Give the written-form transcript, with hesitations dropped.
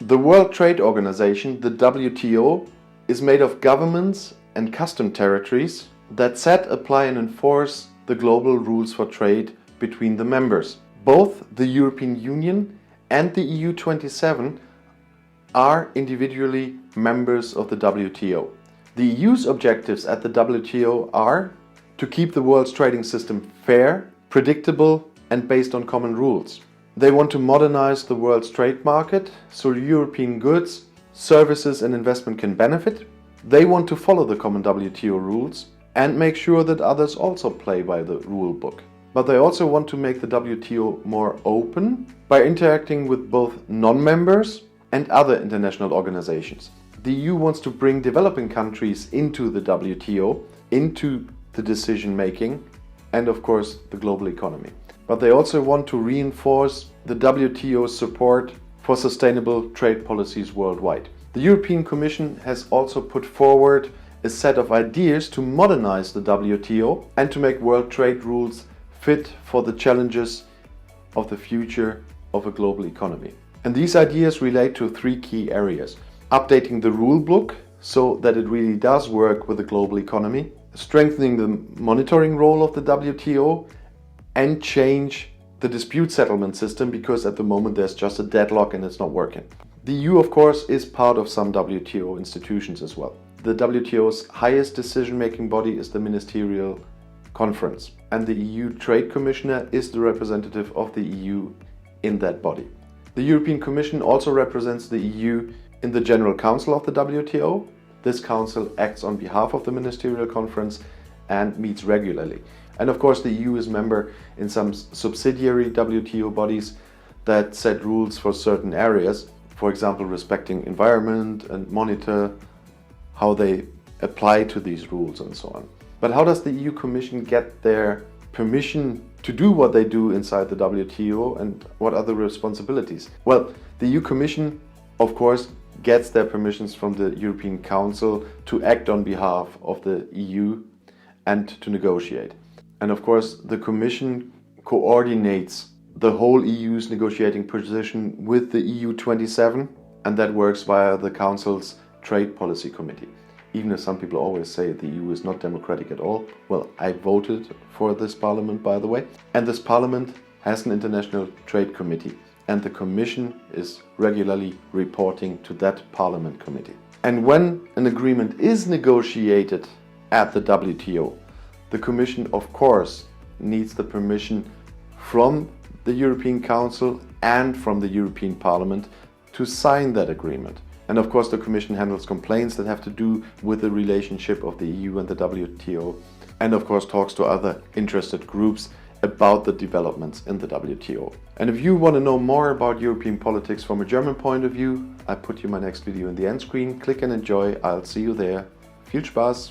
The World Trade Organization, the WTO, is made of governments and custom territories that set, apply and enforce the global rules for trade between the members. Both the European Union and the EU 27 are individually members of the WTO. The EU's objectives at the WTO are to keep the world's trading system fair, predictable and based on common rules. They want to modernize the world's trade market so European goods, services and investment can benefit. They want to follow the common WTO rules and make sure that others also play by the rule book. But they also want to make the WTO more open by interacting with both non-members and other international organizations. The EU wants to bring developing countries into the WTO, into the decision making and of course the global economy. But they also want to reinforce the WTO's support for sustainable trade policies worldwide. The European Commission has also put forward a set of ideas to modernize the WTO and to make world trade rules fit for the challenges of the future of a global economy. And these ideas relate to three key areas: updating the rule book so that it really does work with the global economy, strengthening the monitoring role of the WTO, and change the dispute settlement system because at the moment there's just a deadlock and it's not working. The EU, of course, is part of some WTO institutions as well. The WTO's highest decision-making body is the Ministerial Conference, and the EU Trade Commissioner is the representative of the EU in that body. The European Commission also represents the EU in the General Council of the WTO. This council acts on behalf of the Ministerial Conference and meets regularly. And of course the EU is member in some subsidiary WTO bodies that set rules for certain areas, for example respecting environment and monitor how they apply to these rules and so on. But how does the EU Commission get their permission to do what they do inside the WTO, and what are the responsibilities? Well, the EU Commission, of course, gets their permissions from the European Council to act on behalf of the EU and to negotiate. And of course, the Commission coordinates the whole EU's negotiating position with the EU 27, and that works via the Council's Trade Policy Committee. Even if some people always say the EU is not democratic at all. Well, I voted for this parliament, by the way. And this parliament has an international trade committee, and the Commission is regularly reporting to that parliament committee. And when an agreement is negotiated at the WTO, the Commission, of course, needs the permission from the European Council and from the European Parliament to sign that agreement. And of course the Commission handles complaints that have to do with the relationship of the EU and the WTO, and of course talks to other interested groups about the developments in the WTO. And if you want to know more about European politics from a German point of view, I put you my next video in the end screen. Click and enjoy. I'll see you there. Viel Spaß!